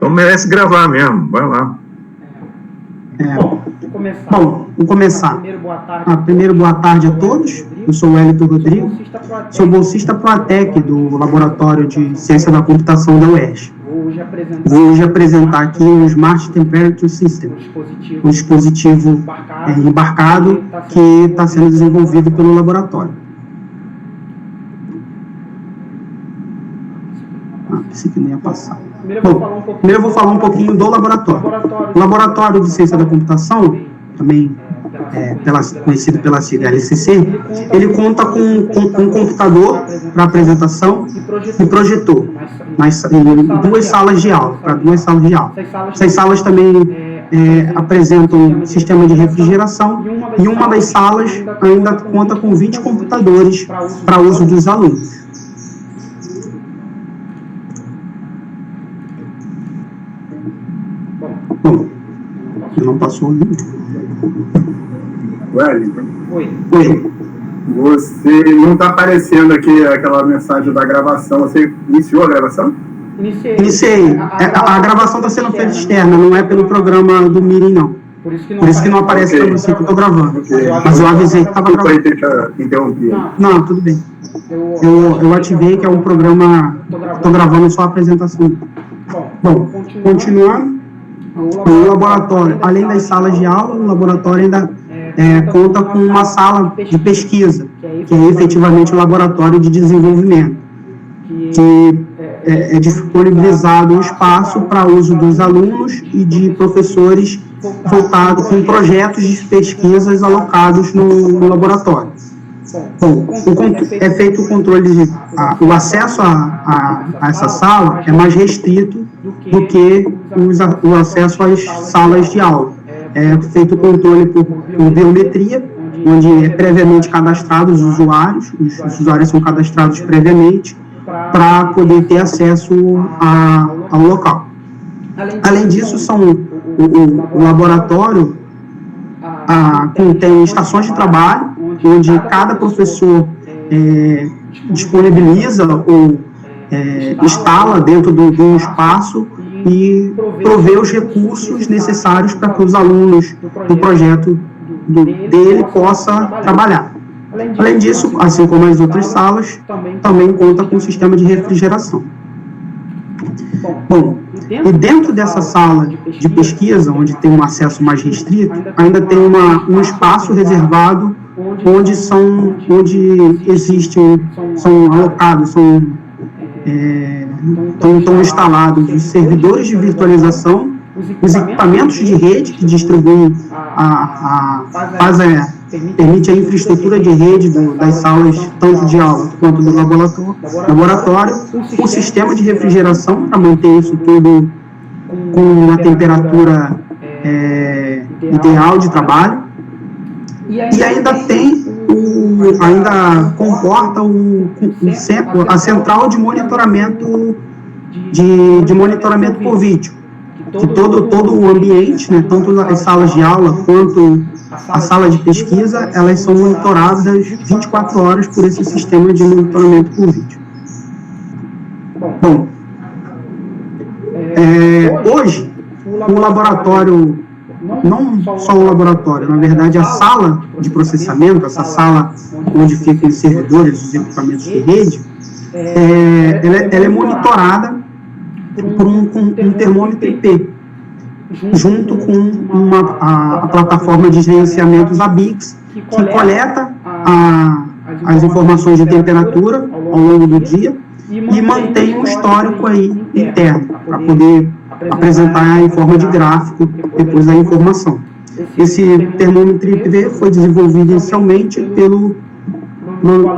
Então merece gravar mesmo, vai lá. Bom, vamos começar. Primeiro, boa tarde a todos. Eu sou o Wellington Rodrigues, sou bolsista Proatec do Laboratório de Ciência da Computação da UERJ. Vou hoje apresentar aqui o Smart Temperature System, um dispositivo embarcado que está sendo desenvolvido pelo laboratório. Pensei que não ia passar. Bom, primeiro eu vou falar um pouquinho do laboratório. O Laboratório de Ciência da Computação, também conhecido pela sigla LCC, ele conta com um computador para apresentação e projetor, em duas salas de aula, para duas salas de aula. Essas salas também apresentam um sistema de refrigeração e uma das salas ainda conta com 20 computadores para uso dos alunos. Bom, não passou ali. Wellington. Oi. Você não está aparecendo aqui aquela mensagem da gravação. Você iniciou a gravação? Iniciei. A gravação está sendo feita externa, não é pelo programa do Meeting, não. Por isso que não aparece para você que eu estou gravando. Okay. Mas eu avisei que estava gravando. Não, tudo bem. Eu ativei que é um programa, estou gravando só a apresentação. Bom, continuando. O laboratório, além das salas de aula, o laboratório ainda conta com uma sala de pesquisa, que é efetivamente o laboratório de desenvolvimento, que é disponibilizado um espaço para uso dos alunos e de professores voltado com projetos de pesquisas alocados no laboratório. Bom, é feito o controle o acesso a essa sala é mais restrito do que o acesso às salas de aula. É feito o controle por biometria, onde é previamente cadastrados os usuários são cadastrados previamente para poder ter acesso ao local. Além disso, o laboratório contém estações de trabalho, onde cada professor disponibiliza ou instala dentro de um espaço e provê os recursos necessários para que os alunos do projeto dele possam trabalhar. Além disso, assim como as outras salas, também conta com um sistema de refrigeração. Bom, e dentro dessa sala de pesquisa, onde tem um acesso mais restrito, ainda tem um espaço reservado onde são alocados, estão instalados os servidores de virtualização, os equipamentos de rede que distribuem permite a infraestrutura de rede das salas, tanto de aula quanto do laboratório, o sistema de refrigeração para manter isso tudo com uma temperatura ideal de trabalho, e ainda comporta a central de monitoramento por vídeo, que todo o ambiente, né, tanto as salas de aula quanto a sala de pesquisa, elas são monitoradas 24 horas por esse sistema de monitoramento por vídeo. Bom, hoje, o laboratório, não só o laboratório, na verdade a sala de processamento, essa sala onde ficam os servidores, os equipamentos de rede, ela é monitorada por um termômetro IP, junto com a plataforma de gerenciamento ABIX, que coleta as informações de temperatura ao longo do dia e mantém um histórico aí interno, para poder apresentar em forma de gráfico depois a informação. Esse termômetro IP foi desenvolvido inicialmente pelo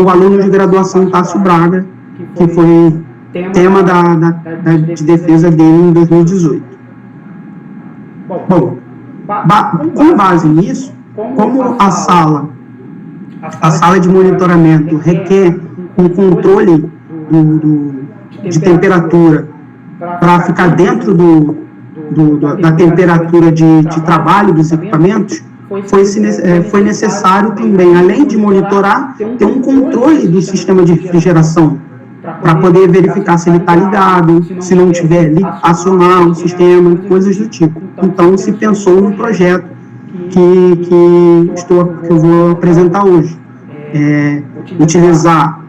aluno de graduação Tássio Braga, que foi tema de defesa dele em 2018. Bom, com base nisso, como a sala de monitoramento requer um controle de temperatura para ficar dentro da temperatura de trabalho dos equipamentos, foi necessário também, além de monitorar, ter um controle do sistema de refrigeração para poder verificar se ele está ligado, se não tiver, acionar o sistema, coisas do tipo. Então, se pensou no projeto que eu vou apresentar hoje. Utilizar,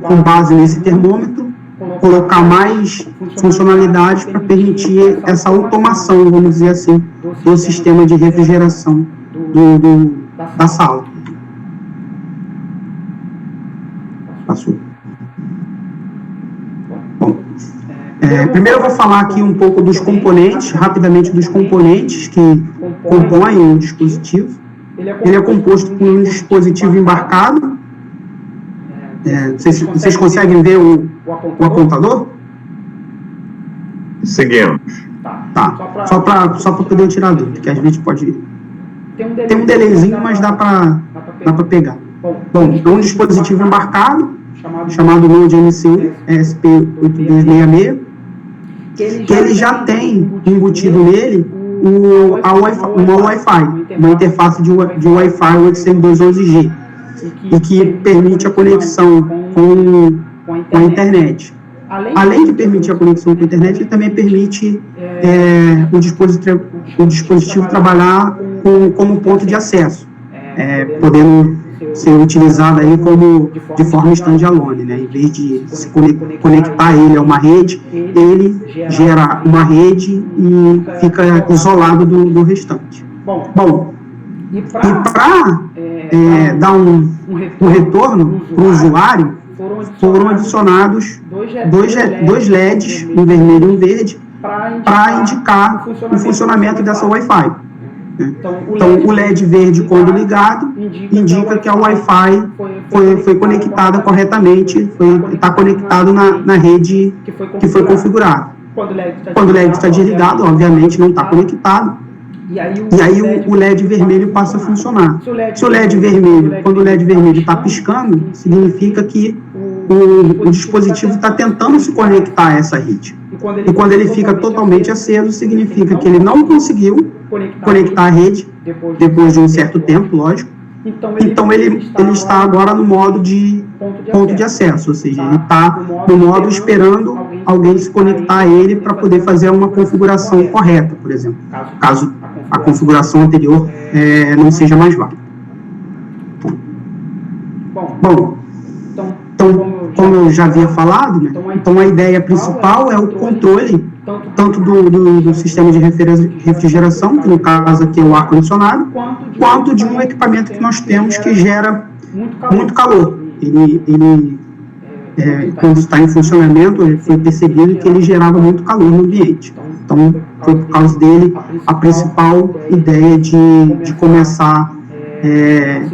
com base nesse termômetro, colocar mais funcionalidades para permitir essa automação, vamos dizer assim, do sistema de refrigeração da sala. Passou. Bom, primeiro eu vou falar aqui um pouco dos componentes, rapidamente dos componentes que compõem o dispositivo. Ele é composto por um dispositivo embarcado. Vocês conseguem ver o apontador? Seguimos. Tá. Só para poder tirar dúvida, porque às vezes pode... Tem um delayzinho, mas dá para pegar. Bom, é um dispositivo embarcado, chamado Node MCU ESP8266, que ele já tem embutido nele uma Wi-Fi, uma interface de Wi-Fi 802.11g, e que permite a conexão com a internet. Além de permitir a conexão com a internet, ele também permite o dispositivo trabalhar como ponto de acesso, podendo ser utilizado aí de forma standalone, né? Em vez de se conectar ele a uma rede, ele gera uma rede e fica isolado do restante. Bom, e para dar um retorno para o usuário, foram adicionados dois LEDs, um vermelho e um verde, para indicar o funcionamento dessa Wi-Fi. Então, o LED verde, quando ligado, indica que a Wi-Fi foi conectada corretamente, está conectado na rede que foi configurada. Quando o LED está desligado, obviamente não está conectado, e aí o LED vermelho passa a funcionar. Se o LED vermelho, quando o LED vermelho está piscando, significa que o dispositivo está tentando se conectar a essa rede. E quando ele fica totalmente aceso, significa que ele não conseguiu conectar a rede, depois de um certo tempo, lógico. Então ele está agora no modo de ponto de acesso, ou seja, ele está no modo esperando alguém se conectar a ele para poder fazer uma configuração correta, por exemplo, caso a configuração anterior não seja mais válida. Bom, então, como eu já havia falado, né, então a ideia principal é o controle tanto do sistema de refrigeração, que no caso aqui é o ar-condicionado, quanto de um equipamento que nós temos que gera muito calor. Ele quando está em funcionamento, foi percebido que ele gerava muito calor no ambiente. Então, foi por causa dele a principal ideia de começar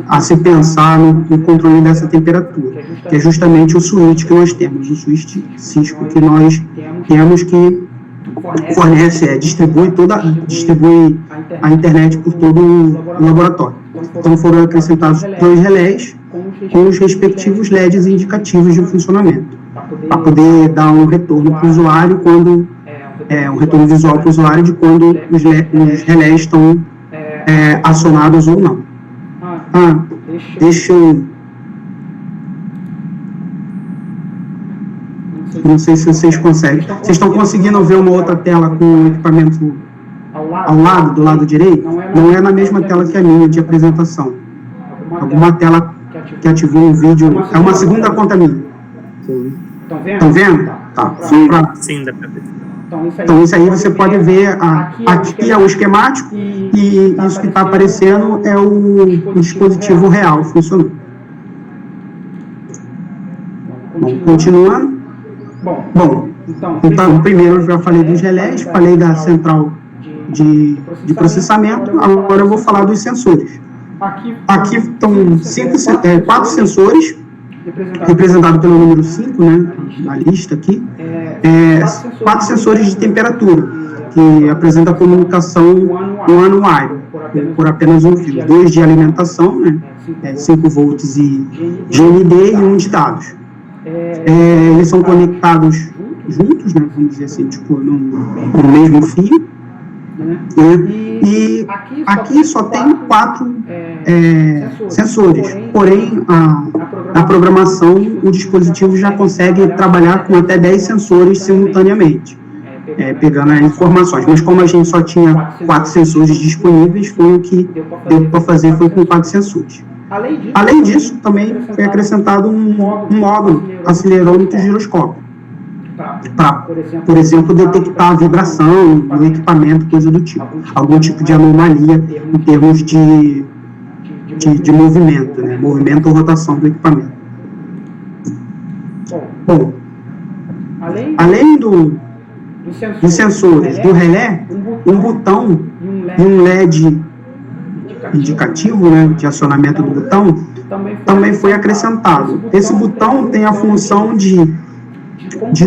a se pensar no controle dessa temperatura, que é justamente o switch que nós temos, o switch Cisco que nós temos, que fornece, distribui a internet por todo o laboratório. Então foram acrescentados 2 relés com os respectivos LEDs indicativos de funcionamento, para poder dar um retorno para o usuário um retorno visual para o usuário de quando os relés estão acionados ou não. Deixa eu... Não sei se vocês conseguem. Vocês estão conseguindo ver uma outra tela com o equipamento ao lado, do lado direito? Não é na mesma tela que a minha de apresentação. Alguma tela que ativou um vídeo. É uma segunda conta minha. Estão vendo? Tá. Sim, dá para ver. Então, isso aí você pode ver, aqui é o esquemático, e isso que está aparecendo é o dispositivo real funcionando. Bom, continuando. Bom, então, primeiro eu já falei dos relés, falei da central de processamento, agora eu vou falar dos sensores. Aqui estão 4 sensores, representado pelo número 5, né, na lista aqui, 4 sensores de temperatura, que apresentam a comunicação one-wire, por apenas um fio, 2 de alimentação, né, 5 volts e GND, e 1 de dados. Eles são conectados juntos, né, vamos dizer assim, tipo, no mesmo fio, e aqui só tem sensores. Porém, na programação, o dispositivo já consegue trabalhar com até 10 sensores simultaneamente, pegando as informações. Mas como a gente só tinha 4 sensores disponíveis, foi o que deu para fazer, foi com 4 sensores. Além disso, também foi acrescentado um módulo acelerômetro giroscópio, para, por exemplo, detectar a vibração no equipamento, coisa do tipo, algum tipo de anomalia em termos de movimento, né? Movimento ou rotação do equipamento. Bom, além dos sensores do relé, um botão e um LED indicativo, né, de acionamento do botão também foi acrescentado. Esse botão tem a função de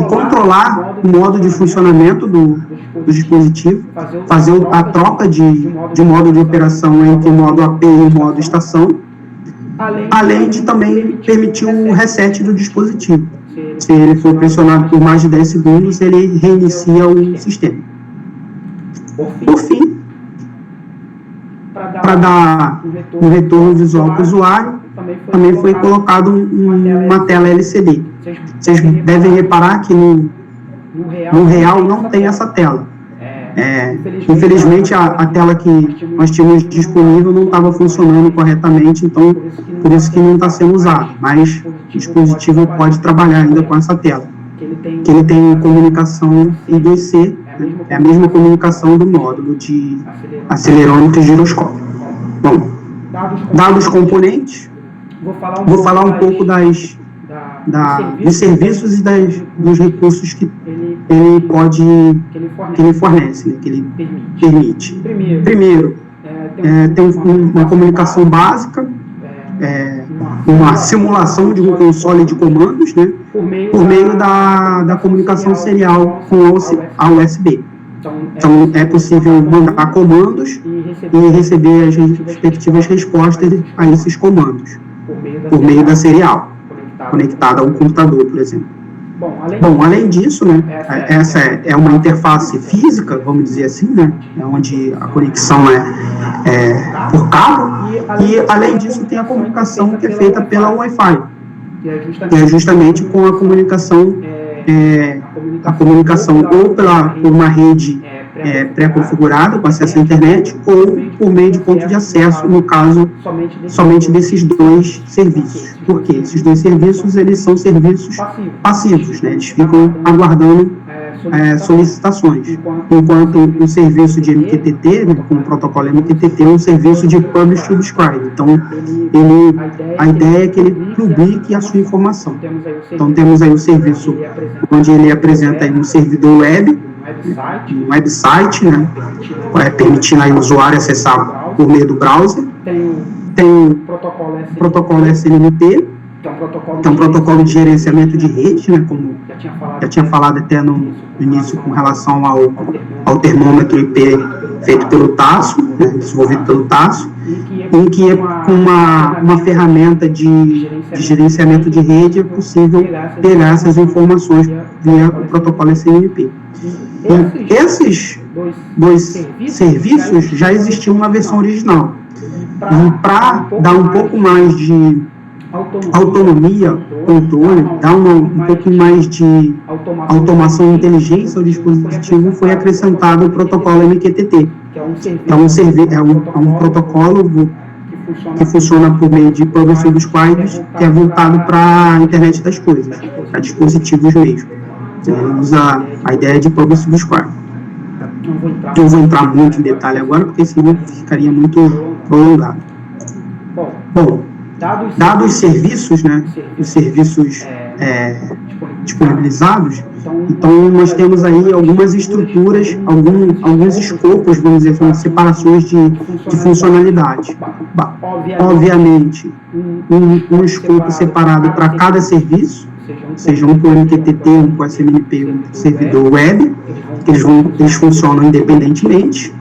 controlar o modo de funcionamento do dispositivo, fazer a troca de modo de operação entre o modo AP e o modo estação, além de também permitir o reset do dispositivo. Se ele for pressionado por mais de 10 segundos, ele reinicia o sistema. Por fim, para dar um retorno visual para o usuário, também foi colocado uma tela LCD. Vocês devem reparar que no real não tem essa tela. Infelizmente, a tela que nós tínhamos disponível não estava funcionando corretamente, então por isso que não está sendo usado. Mas o dispositivo pode trabalhar ainda com essa tela, que ele tem comunicação I2C, é a mesma comunicação do módulo de acelerômetro e giroscópio. Bom, dados componentes, vou falar um pouco dos serviços e dos recursos que ele fornece, né, que ele permite. Primeiro, tem uma comunicação básica, uma simulação de um console de comandos, né, por meio da comunicação serial com a USB. Então, é possível mandar comandos e receber as respectivas respostas a esses comandos, por meio da serial, conectada a um computador, por exemplo. Bom, além disso, né, essa é uma interface física, vamos dizer assim, né, onde a conexão é por cabo, e além disso tem a comunicação que é feita pela Wi-Fi, que é justamente com a comunicação ou por uma rede pré-configurada com acesso à internet, ou por meio de ponto de acesso, no caso, somente desses dois serviços. Por quê? Esses dois serviços, eles são serviços passivos, né? Eles ficam aguardando solicitações, enquanto o serviço de MQTT, né, com o protocolo MQTT, é um serviço de Publish to Subscribe. Então, a ideia é que ele publique a sua informação. Então, temos aí o serviço onde ele apresenta aí um servidor web, um website, né, permitindo aí o usuário acessar por meio do browser. Tem o protocolo SNMP, que é um protocolo de gerenciamento de rede, né, como já tinha falado até no início com relação ao termômetro IP feito pelo TASSO, né, desenvolvido pelo TASSO, em que com uma ferramenta de gerenciamento de rede é possível pegar essas informações via o protocolo SNMP. E esses dois serviços já existiam na versão original. E para dar um pouco mais de autonomia, controle, dar um pouco mais de automação e inteligência ao dispositivo, foi acrescentado o protocolo MQTT, que é um protocolo que funciona por meio de Publish to Subscribe, que é voltado para a internet das coisas, para dispositivos mesmo. Ele usa a ideia de Publish to Subscribe. Eu vou entrar muito em detalhe agora, porque senão ficaria muito prolongado. Bom, dados os serviços, né, os serviços disponibilizados, então nós temos aí algumas estruturas, alguns escopos, vamos dizer, separações de funcionalidade. Obviamente, um escopo separado para cada serviço, seja um por MQTT, um por SNMP, um por servidor web, que eles funcionam independentemente.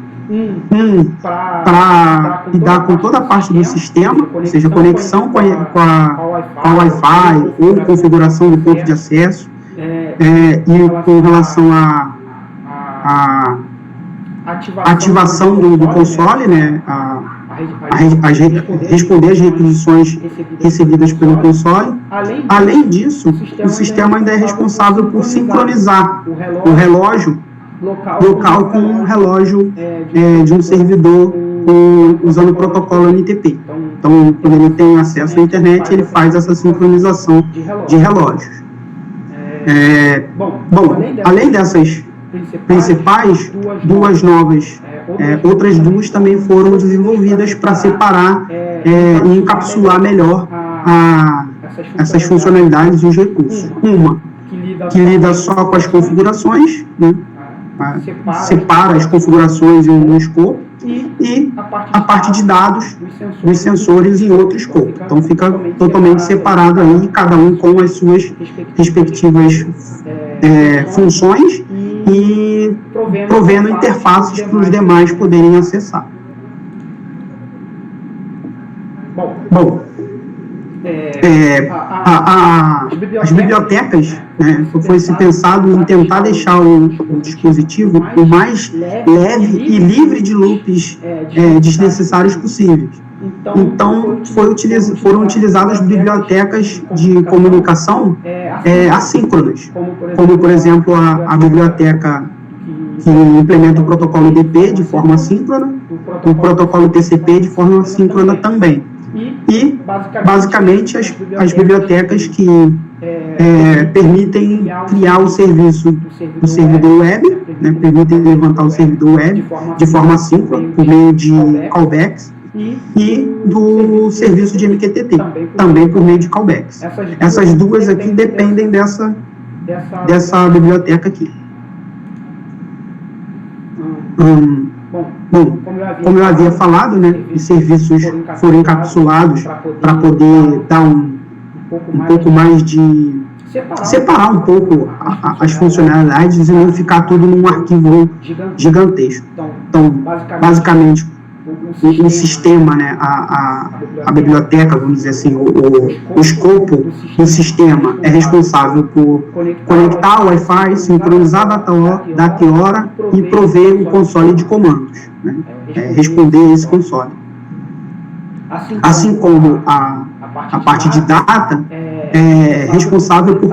Para lidar com toda a parte do sistema, ou seja, conexão com a Wi-Fi ou configuração do ponto de acesso, e com relação à ativação do console, né, a responder às requisições recebidas pelo console. Além disso, o sistema ainda é responsável por sincronizar o relógio local com o relógio de um servidor usando o protocolo NTP. Então, quando ele tem acesso à internet, ele faz essa sincronização de relógios. Bom, além dessas principais, duas novas, outras duas também foram desenvolvidas para separar e encapsular melhor essas funcionalidades e os recursos. Uma que lida só com as configurações, né? Separa as configurações em um escopo, e a parte de dados dos sensores em outro escopo. Então fica totalmente separado aí, cada um com as suas respectivas funções e provendo interfaces para os demais poderem acessar. Bom, as bibliotecas, né, foi-se pensado em tentar deixar o dispositivo o mais leve e livre de loops desnecessários possíveis. Então, foram utilizadas bibliotecas de comunicação assíncronas, como, por exemplo, a biblioteca que implementa o protocolo DP de forma assíncrona, o protocolo TCP de forma assíncrona também. E, basicamente, as bibliotecas que permitem criar o serviço do servidor web, né, permitem levantar o servidor web de forma assíncrona, por meio de callbacks, e do serviço de MQTT, também por meio de callbacks. Essas duas aqui dependem dessa biblioteca aqui. Bom, como eu havia falado, né, os serviços foram encapsulados para poder dar um pouco mais de... separar um pouco as funcionalidades e não ficar tudo num arquivo gigantesco. Então, basicamente, o sistema, né, a biblioteca, vamos dizer assim, o escopo do sistema é responsável por conectar o Wi-Fi, sincronizar a data e hora e prover o console de comandos, né, responder esse console. Assim como a parte de data é responsável por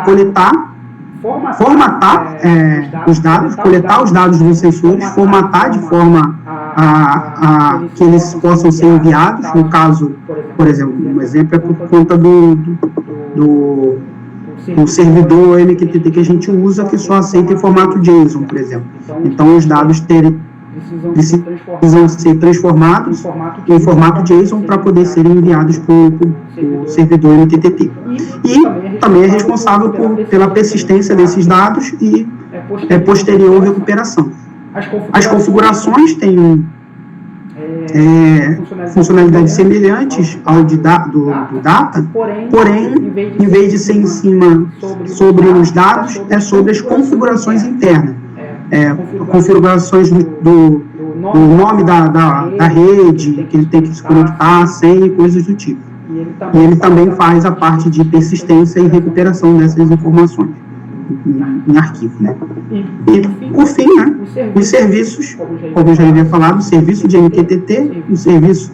formatar os dados, coletar os dados dos sensores, formatar de forma a que eles possam ser enviados. No caso, por exemplo, um exemplo é por conta do servidor MQTT que a gente usa, que só aceita em formato JSON, por exemplo. Então, os dados precisam ser transformados em formato JSON para poder serem enviados para o servidor MQTT. E também é responsável pela persistência desses dados e posterior recuperação. As configurações têm funcionalidades semelhantes ao do data, porém, em vez de ser em cima sobre os dados, é sobre as configurações internas. Configurações do nome da rede, que ele tem que se conectar, senha e coisas do tipo. E ele também faz a parte de persistência e recuperação dessas informações em arquivo, né? E, por fim, né, os serviços, como eu já havia falado, o serviço de MQTT, o serviço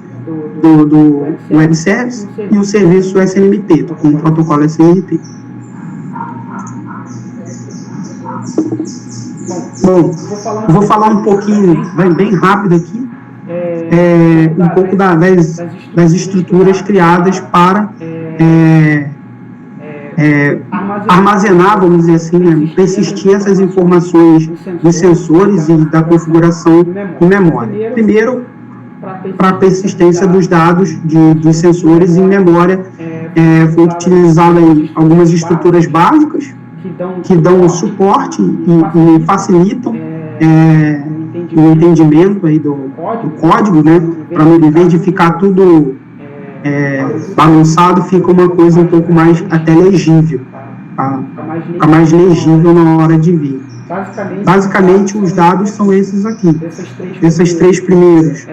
do Web Service e o serviço SNMP, com o protocolo SNMP. Bom, vou falar um pouquinho, bem rápido aqui, um pouco das estruturas criadas para armazenar, vamos dizer assim, né, persistir essas informações dos sensores e da configuração em memória. Primeiro, para a persistência dos dados dos sensores em memória, foi utilizada algumas estruturas básicas que dão suporte e facilitam o entendimento aí do código, né, para no invés de ficar tudo bagunçado, fica uma coisa um pouco mais até legível, fica mais legível na hora de vir. Basicamente, os dados são esses aqui. Esses três primeiros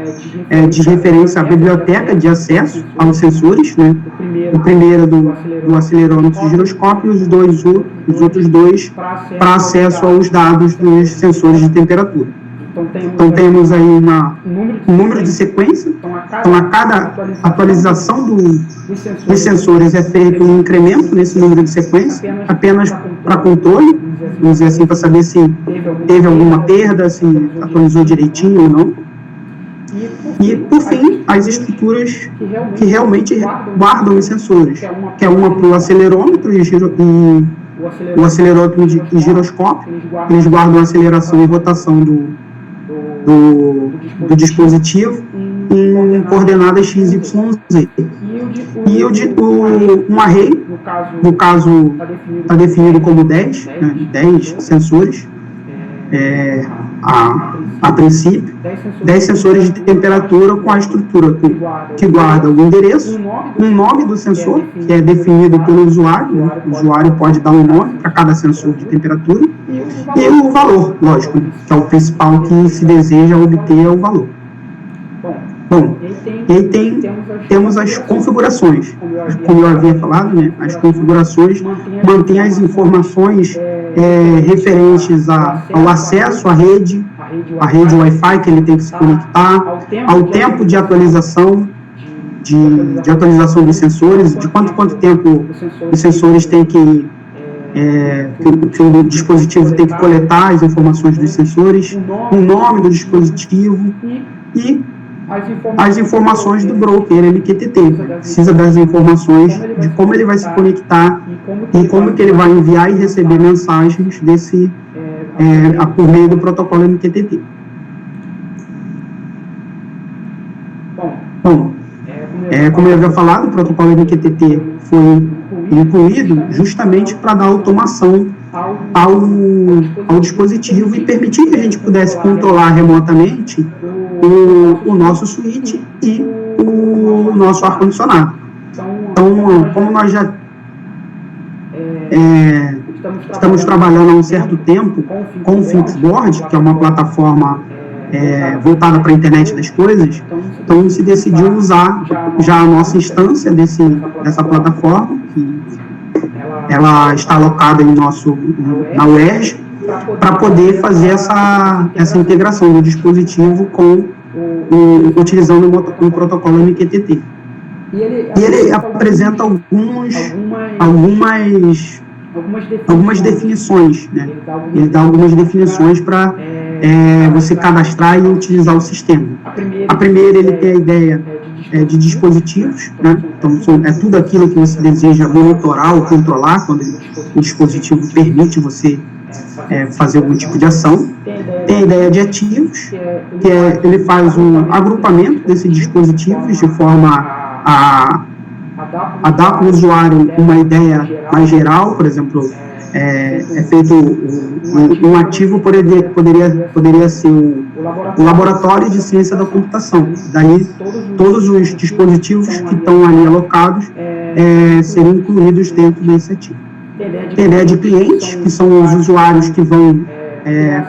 de referência à biblioteca de acesso aos sensores, né? O primeiro do acelerômetro de giroscópio e os outros dois para acesso aos dados dos sensores de temperatura. Então, temos aí um número de sequência. Então, a cada atualização dos sensores é feito um incremento nesse número de sequência, apenas para controle, vamos dizer assim, para saber se teve alguma perda, se atualizou direitinho ou não. E, por fim, as estruturas que realmente guardam os sensores, que é uma para o acelerômetro e o acelerômetro e giroscópio, eles guardam a aceleração e rotação do dispositivo em coordenadas x, y, z. E um array, no caso, está definido como 10, né, 10 sensores, a princípio, 10 sensores de temperatura com a estrutura que guarda o endereço, um nome do sensor, que é definido pelo usuário, né? O usuário pode dar um nome para cada sensor de temperatura, e o valor, lógico, que é o principal que se deseja obter o valor. Bom, e aí temos as configurações. Como eu havia falado, né, as configurações mantêm as informações referentes ao acesso à rede Wi-Fi que ele tem que se conectar, ao tempo de atualização, de atualização dos sensores, de quanto tempo os sensores têm que o dispositivo tem que coletar as informações dos sensores, o nome do dispositivo e as informações do broker MQTT. Precisa das informações de como ele vai se conectar e como que ele vai enviar e receber mensagens por meio do protocolo MQTT. Bom, como eu havia falado, o protocolo MQTT foi incluído justamente para dar automação ao dispositivo e permitir que a gente pudesse controlar remotamente o nosso switch e o nosso ar-condicionado. Então, como nós já estamos trabalhando há um certo tempo com o Fixboard, que é uma plataforma voltada para a internet das coisas, então se decidiu usar já a nossa instância dessa plataforma, que ela está alocada na UERJ, para poder fazer essa integração do dispositivo utilizando o protocolo MQTT. E ele apresenta algumas definições, né? Ele dá algumas definições para você cadastrar e utilizar o sistema. A primeira, ele tem a ideia de dispositivos, né? Então, é tudo aquilo que você deseja monitorar ou controlar quando o dispositivo permite você fazer algum tipo de ação. Tem a ideia de ativos, que ele faz um agrupamento desses dispositivos de forma a dar para o usuário uma ideia mais geral. Por exemplo, feito um ativo poderia ser o laboratório de ciência da computação. Daí, todos os dispositivos que estão ali alocados seriam incluídos dentro desse ativo. Tem a ideia de clientes, que são os usuários que vão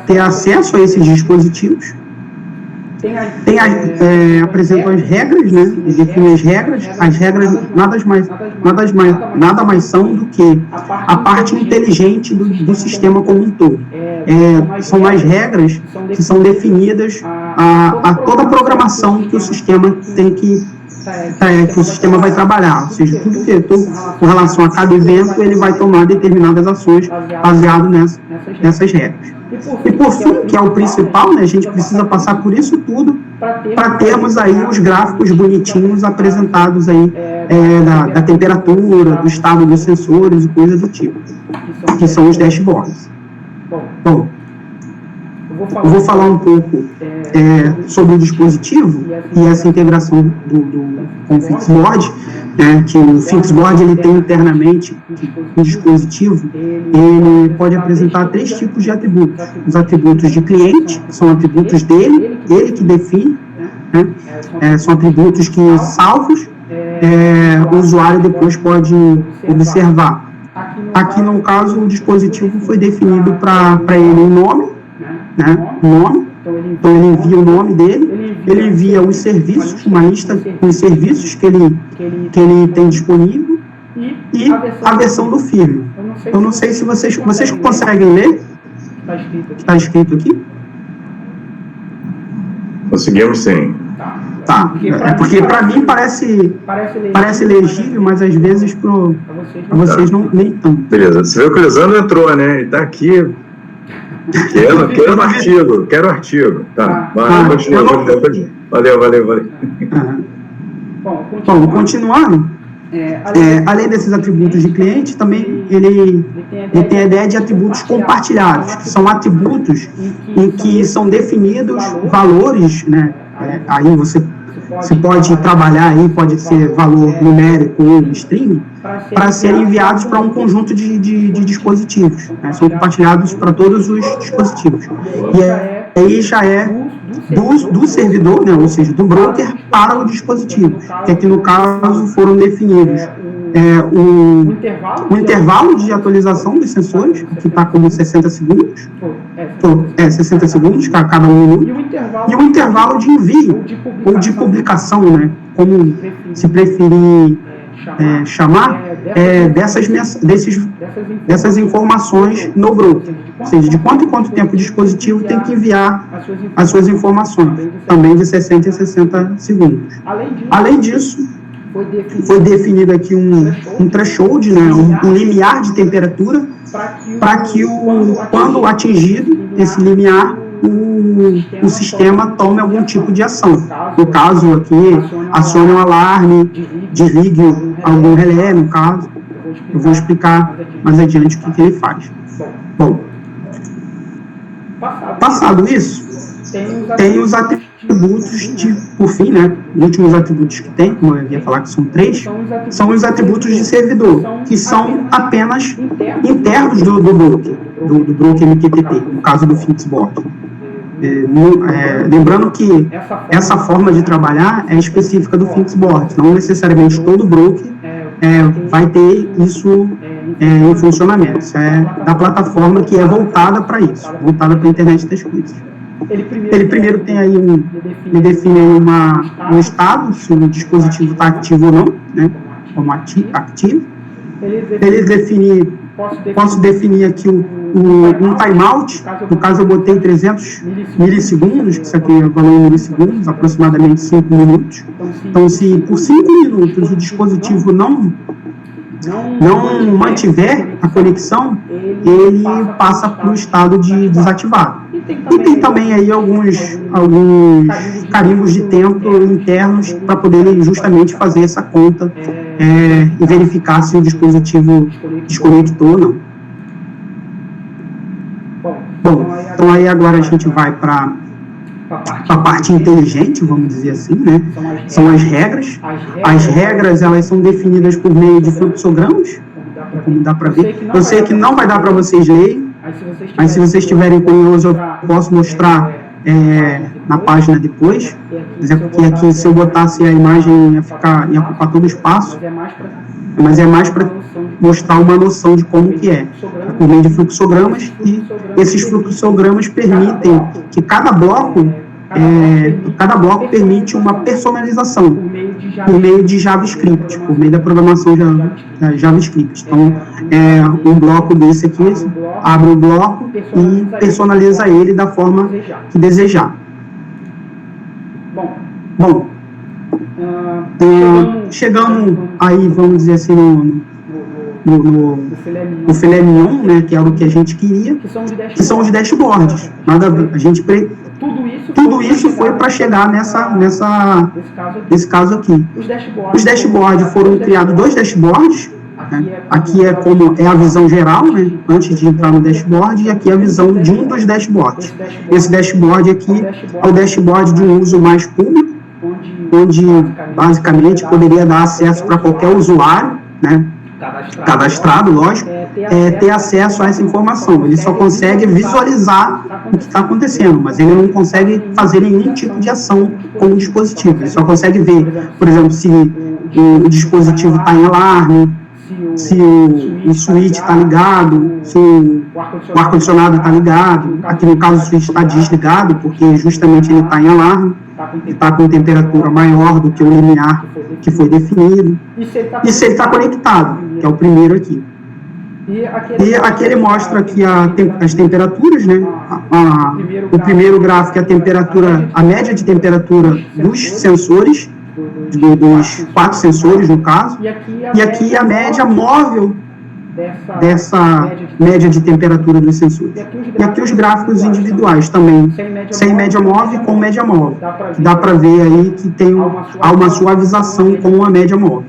ter acesso a esses dispositivos. Apresentam as regras, né? Ele define as regras. As regras nada mais são do que a parte inteligente do sistema como um todo. São as regras que são definidas a toda a programação que o sistema tem que o sistema vai trabalhar, ou seja, tudo com relação a cada evento, ele vai tomar determinadas ações baseado nessas regras. E por fim, que é o principal, né, a gente precisa passar por isso tudo para termos aí os gráficos bonitinhos apresentados aí da temperatura, do estado dos sensores e coisas do tipo, que são os dashboards. Bom, eu vou falar um pouco sobre o dispositivo e essa integração com o Fixboard, que o Fixboard ele tem internamente um dispositivo, ele pode apresentar 3 tipos de atributos. Os atributos de cliente, que são atributos dele, ele que define, né? São atributos que, salvos, o usuário depois pode observar. Aqui, no caso, o dispositivo foi definido para ele um nome, né? Então ele envia o nome dele, ele envia os serviços, uma lista com os serviços que ele tem disponível e a versão do firmware. Eu não sei se vocês conseguem ler o que está escrito aqui. Conseguimos sim. Tá, porque para mim parece legível, mas às vezes para vocês não, nem tanto. Beleza, você viu que o Lisandro entrou, né? Ele está aqui. Quero artigo. Tá, continua. Valeu. Bom, continuando, além desses atributos de cliente, também ele tem a ideia de atributos compartilhados, que são atributos em que são definidos valores, né? Aí você pode trabalhar aí, pode ser valor numérico ou string, para serem enviados para um conjunto de dispositivos, né? São compartilhados para todos os dispositivos. E aí já é do servidor, né? Ou seja, do broker para o dispositivo, que aqui no caso foram definidos o intervalo de atualização dos sensores, que está como 60 segundos, 60 segundos cada minuto, e o intervalo de envio ou de publicação, né? Como se preferir chamar, dessas informações no broker, ou seja, de quanto em quanto tempo o dispositivo tem que enviar as suas informações, também de 60 em 60 segundos. Além disso, foi definido aqui um threshold, né, um limiar de temperatura, para que quando atingido esse limiar, o sistema tome algum tipo de ação. No caso aqui, acione um alarme, desligue algum relé, no caso. Eu vou explicar mais adiante o que ele faz. Bom, passado isso, tem os atributos por fim, né? Os últimos atributos que tem, como eu ia falar que são 3, são os atributos de servidor, que são apenas internos do broker, do broker MQTT, no caso do Flipsboard. Lembrando que essa forma de trabalhar é específica do Flipsboard, não necessariamente todo broker vai ter isso em funcionamento. Isso é da plataforma que é voltada para isso, voltada para a internet das coisas. Ele primeiro tem aí ele define um estado, se o dispositivo está ativo ou não, né, como ativo. Ele define, posso definir aqui um timeout, no caso eu botei 300 milissegundos, que isso aqui é o valor em milissegundos, aproximadamente 5 minutos. Então, se por 5 minutos o dispositivo não mantiver a conexão, ele passa para o estado de desativado. E tem também aí alguns carimbos de tempo internos para poderem justamente fazer essa conta e verificar se o dispositivo desconectou ou não. Bom, então aí agora a gente vai para a parte inteligente, vamos dizer assim, né? São as regras. As regras, elas são definidas por meio de fluxogramas, como dá para ver. Eu sei que não vai dar para vocês lerem, mas se vocês estiverem curiosos, eu posso mostrar na página depois. Mas é porque aqui, se eu botasse a imagem, ia ocupar todo o espaço. Mas é mais para mostrar uma noção de como que é, por meio de fluxogramas, e esses fluxogramas permitem que cada bloco permite uma personalização por meio de JavaScript, por meio da programação JavaScript. Então, um bloco desse aqui, abre o bloco e personaliza ele da forma que desejar. Bom, chegamos aí, vamos dizer assim, no filé mignon, né, que era o que a gente queria, que são os dashboards. Tudo isso foi para chegar nesse caso aqui. Os dashboards foram criados 2 dashboards, né? Aqui é a visão geral, né, antes de entrar no dashboard, e aqui é a visão de um dos dashboards. Esse dashboard aqui é o dashboard de um uso mais público, onde basicamente poderia dar acesso para qualquer usuário, né, cadastrado, lógico, ter acesso a essa informação. Ele só consegue visualizar o que está acontecendo, mas ele não consegue fazer nenhum tipo de ação com o dispositivo. Ele só consegue ver, por exemplo, se o dispositivo está em alarme, se o switch está ligado, se o ar-condicionado está ligado. Aqui no caso o switch está desligado, porque justamente ele está em alarme, está com temperatura maior do que o limiar que foi definido. E se ele está conectado, que é o primeiro aqui. E aqui ele mostra aqui as temperaturas, né? O primeiro gráfico é a temperatura, a média de temperatura dos sensores, dos 4 sensores no caso, e aqui a média móvel dessa média de temperatura dos sensores. E aqui os gráficos individuais também, sem média móvel e com média móvel. Dá para ver aí que há uma suavização com a média móvel.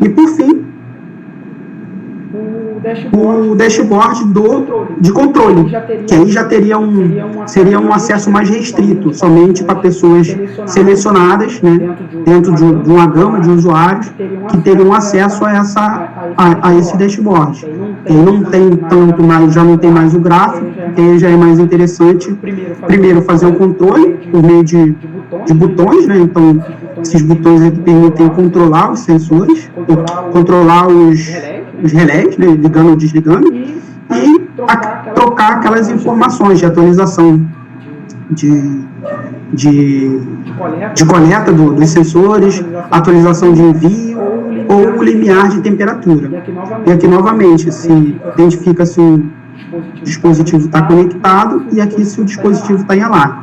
E por fim, o dashboard de controle, que aí já seria um acesso mais restrito, somente para pessoas selecionadas, né, dentro de uma gama de usuários que teriam acesso a esse dashboard. Ele não tem tanto mais, já não tem mais o gráfico, que já é mais interessante, primeiro fazer o controle por meio de botões, né, então esses botões aqui permitem controlar os sensores, controlar os relés, né, ligando ou desligando, e trocar aquelas informações de atualização de coleta dos sensores, atualização de envio ou limiar de temperatura. E aqui novamente se identifica se o dispositivo está conectado e aqui se o dispositivo está em alarme.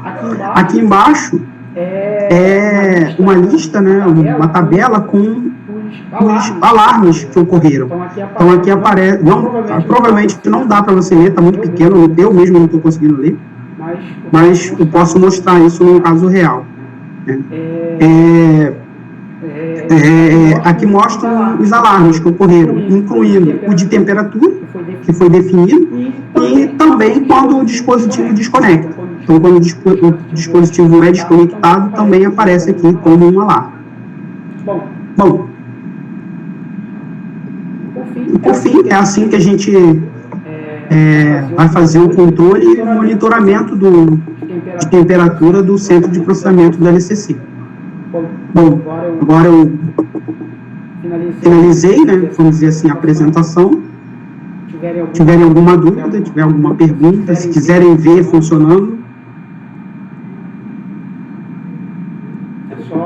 Aqui embaixo é uma lista, né, uma tabela com os alarmes que ocorreram. Então aqui aparece, provavelmente não dá para você ler, está muito pequeno, eu mesmo não estou conseguindo ler, mas eu posso mostrar isso no caso real. Aqui mostra os alarmes que ocorreram, incluindo o de temperatura, que foi definido, e também quando o dispositivo desconecta. Então, quando o dispositivo é desconectado, também aparece aqui como um alarme. Bom, e por fim, é assim que a gente vai fazer o controle e o monitoramento de temperatura do centro de processamento do LCC. Bom, agora eu finalizei, né, vamos dizer assim, a apresentação. Se tiverem alguma dúvida, tiver alguma pergunta, se quiserem ver funcionando,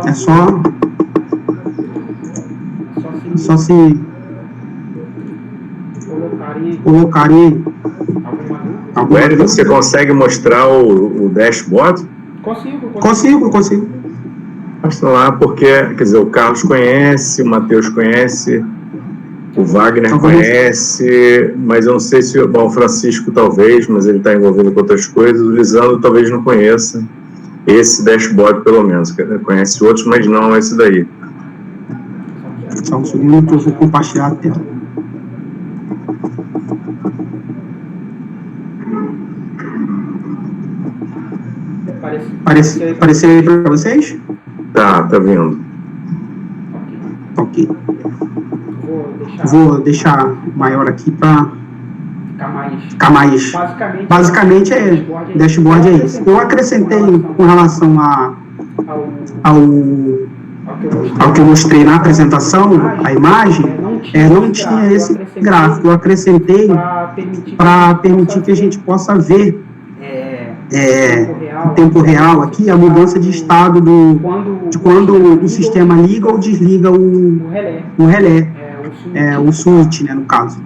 é só se colocarem alguma Hélio, você consegue mostrar o dashboard? Consigo. Mostra lá, porque, quer dizer, o Carlos conhece, o Matheus conhece, o Wagner conhece, mas eu não sei se o Francisco talvez, mas ele está envolvido com outras coisas, o Lisandro talvez não conheça esse dashboard, pelo menos. Conhece outros, mas não esse daí. Só um segundo que eu vou compartilhar a tela. Apareceu aí para vocês? Tá vindo. Ok. Vou deixar maior aqui para ficar mais. Basicamente, o dashboard é esse. Eu acrescentei com relação ao que eu mostrei na apresentação, a imagem, não tinha esse gráfico. Eu acrescentei para permitir que a gente possa ver em tempo real aqui a mudança de estado de quando o sistema liga ou desliga o relé, o switch, né, no caso.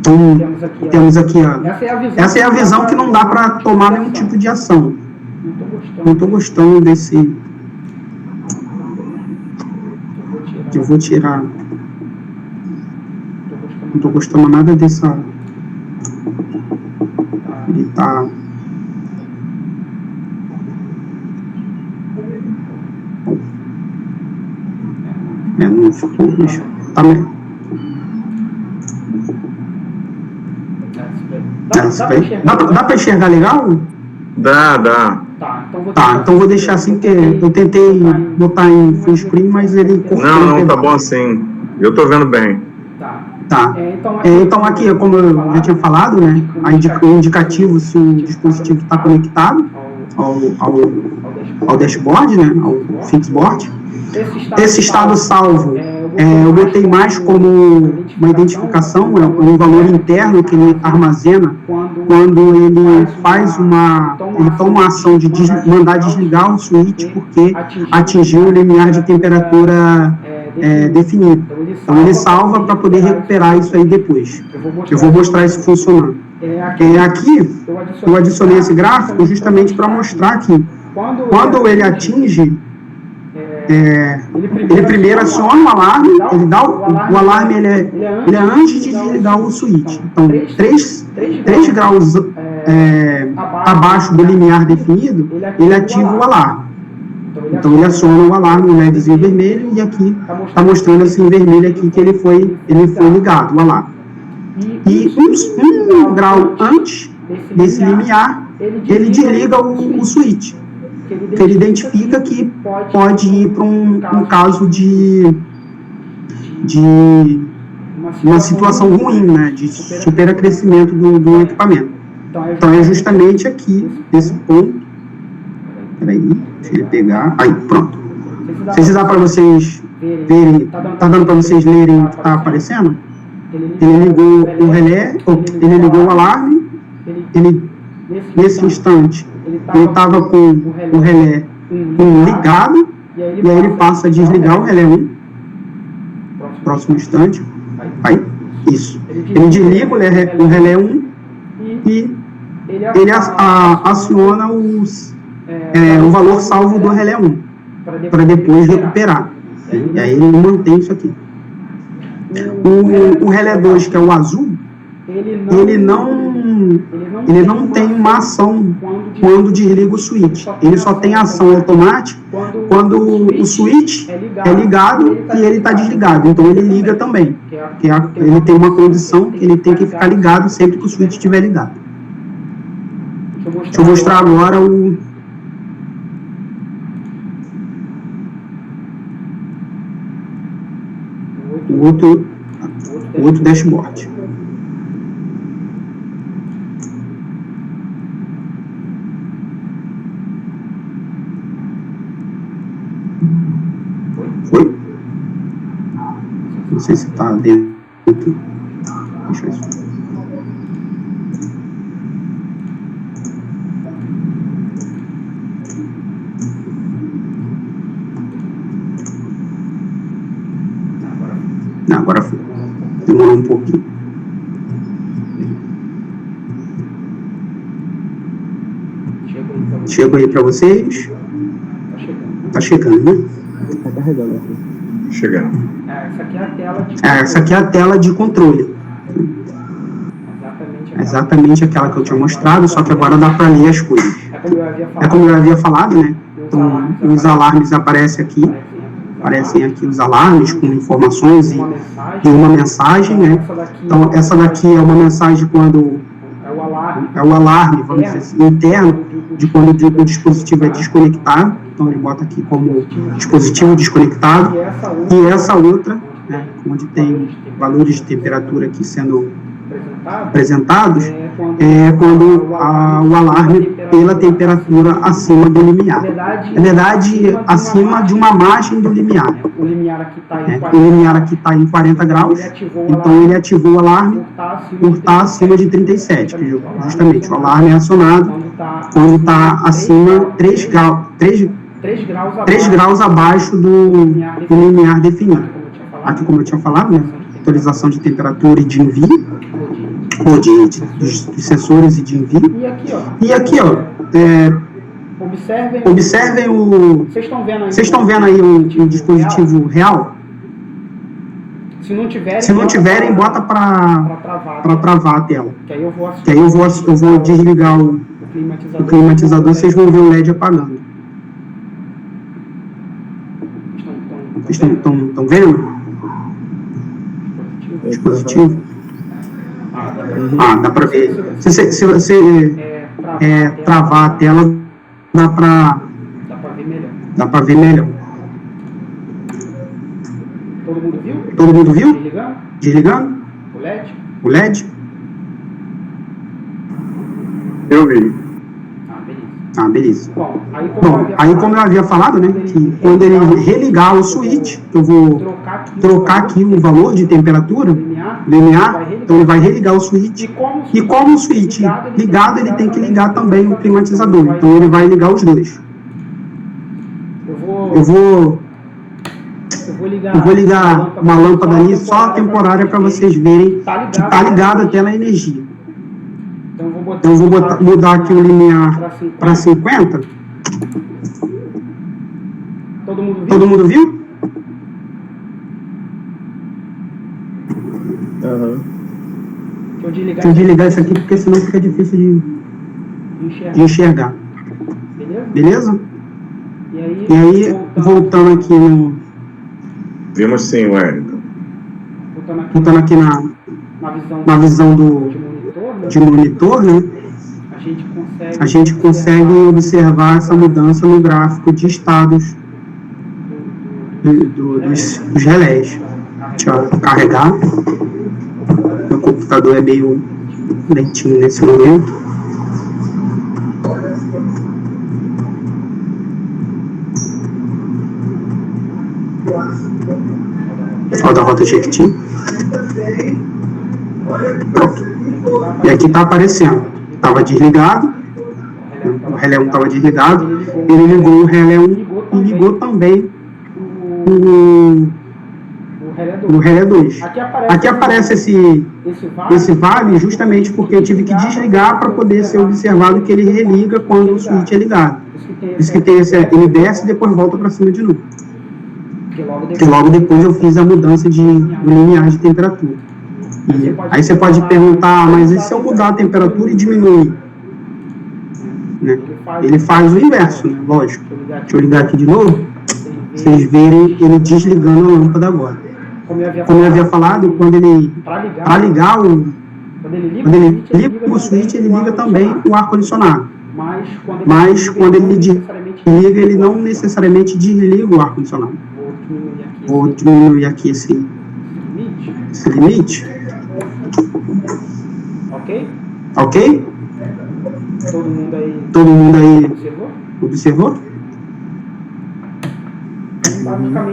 Então, temos aqui, essa é a visão que não dá para tomar nenhum tipo de ação. Não estou gostando desse. Eu vou tirar. Não estou gostando nada dessa. Ele está. Tá bem. Dá para enxergar legal? Dá. Então vou deixar assim, que eu tentei botar em full screen, mas ele cortou. Não, tá bom assim. Eu tô vendo bem. Tá. Então aqui, como eu já tinha falado, né, o indicativo se o dispositivo está conectado ao dashboard, né, ao fixboard. Esse estado salvo, eu botei mais como uma identificação, é um valor interno que ele armazena quando ele toma a ação de mandar desligar o switch porque atingiu o limiar de temperatura definido. Então, ele salva para poder recuperar isso aí depois. Eu vou mostrar isso funcionando. Aqui, eu adicionei esse gráfico justamente para mostrar que quando ele atinge, ele primeiro aciona o alarme, ele dá o alarme, ele é antes de desligar o switch. Então, 3 graus abaixo do limiar definido, ele ativa o alarme. Então, ele aciona o alarme, o LEDzinho vermelho, e aqui está mostrando assim, vermelho aqui, que ele foi ligado, o alarme. E um grau antes desse limiar, ele desliga o switch, que ele identifica que pode ir para um caso de uma situação ruim, né, de superacrescimento do equipamento. Então, é justamente aqui, nesse ponto. Peraí, deixa ele pegar. Aí, pronto. Se precisar para vocês verem, tá dando para vocês lerem o que está aparecendo? Ele ligou o relé, ele ligou o alarme, nesse instante, ele estava com o relé ligado, e aí ele passa a desligar o relé 1, próximo instante, aí, isso. Ele desliga o relé 1 e ele aciona o valor salvo do relé 1, para depois recuperar. E aí ele mantém isso aqui. O relé 2, que é o azul, ele não tem uma ação quando desliga o switch. Ele só tem ação automática quando o switch é ligado e ele está desligado. Então ele liga também. Ele tem uma condição que ele tem que ficar ligado sempre que o switch estiver ligado. Deixa eu mostrar agora o outro dashboard. Foi? Não sei se está dentro. Deixa eu ver. Não, agora foi. Demorou um pouquinho. Chego aí para vocês. Tá chegando, né? Tá carregando aqui. Chegando. Essa aqui é a tela de controle. Exatamente aquela que eu tinha mostrado, só que agora dá para ler as coisas. É como eu havia falado, né? Então, os alarmes aparecem aqui. Aparecem aqui os alarmes com informações e uma mensagem, né? Então, essa daqui é uma mensagem quando é o alarme, vamos dizer assim, interno, de quando o dispositivo é desconectado. Então, ele bota aqui como dispositivo desconectado. E essa outra, né, onde tem valores de temperatura aqui sendo apresentados, é quando o alarme pela temperatura acima do limiar. Na verdade, acima de uma margem do limiar. O limiar aqui está em 40 graus, então ele ativou o alarme por estar acima de 37, que justamente o alarme é acionado quando está acima 3 graus abaixo do limiar definido. Aqui, como eu tinha falado, né, atualização de temperatura e de envio, ou dos sensores e de envio. E aqui, ó, observem o... Vocês estão vendo aí um dispositivo real? Se não tiverem, bota para travar a tela. Que aí eu vou desligar o climatizador, vocês vão ver o LED apagando. Vocês estão vendo? Dispositivo. Dá para ver. Se você travar a tela, dá para ver melhor. Todo mundo viu? Desligando? O LED? Eu vi. Beleza. Bom, aí como eu havia falado, né, que quando ele religar o switch, eu vou trocar aqui o valor de temperatura linear, então ele vai religar o switch, e como o switch ligado, ele tem que ligar também o climatizador, então ele vai ligar os dois. Eu Eu vou ligar uma lâmpada ali só temporária para vocês verem que está ligada até na energia. Então eu vou mudar aqui o limiar para 50. Todo mundo viu? Deixa eu desligar isso aqui, porque senão fica difícil de enxergar. Beleza? E aí, voltando aqui no... Vimos sim, Wellington. Voltando aqui na visão de monitor, né? A gente consegue observar essa mudança no gráfico de estados dos relés. Deixa eu carregar. Meu computador é meio lentinho nesse momento. Ó, da rota Jequiti. Pronto. E aqui está aparecendo. Estava desligado. O relé 1 estava desligado. Ele ligou o relé 1 e ligou também o relé 2. Aqui aparece esse vale justamente porque eu tive que desligar para poder ser observado que ele religa quando o switch é ligado. Isso que tem ele desce e depois volta para cima de novo. Porque logo depois eu fiz a mudança do limiar de temperatura. E aí você pode perguntar, mas e se eu mudar a temperatura e diminuir? Né? Ele faz o inverso, né? Lógico. Deixa eu ligar aqui de novo. Vocês verem ele desligando a lâmpada agora. Como eu havia falado, quando ele liga o switch, ele liga também o ar-condicionado. Mas quando ele desliga, ele não necessariamente desliga o ar-condicionado. Vou diminuir aqui esse limite. Ok? Todo mundo aí observou?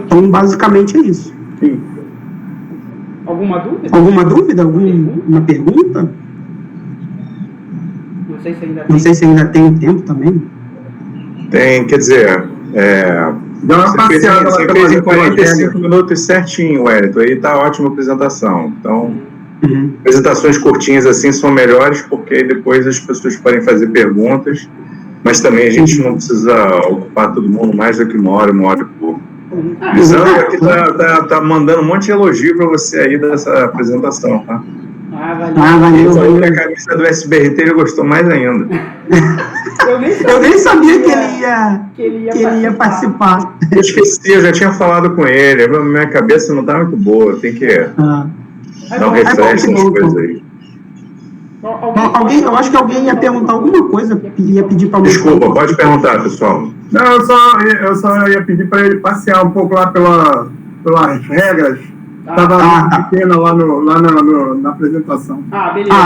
Então, basicamente é isso. Sim. Alguma dúvida? Alguma pergunta? Não sei se ainda tem tempo também. Tem, quer dizer, você fez em 45 minutos certinho, Wellington, aí tá ótima a apresentação. Então, apresentações curtinhas assim são melhores, porque aí depois as pessoas podem fazer perguntas, mas também a gente não precisa ocupar todo mundo mais do que uma hora e pouco. Lisandro aqui tá mandando um monte de elogio para você aí dessa apresentação, tá? Valeu. A camisa do SBRT ele gostou mais ainda. Eu nem sabia que ele ia participar. Eu esqueci, eu já tinha falado com ele. Minha cabeça não tá muito boa, tem que dar um refresh nas coisas aí. Eu acho que alguém ia perguntar alguma coisa, ia pedir para mostrar. Desculpa, pode perguntar, pessoal. Não, eu só ia pedir para ele passear um pouco lá pelas regras. Estava pequena lá na apresentação.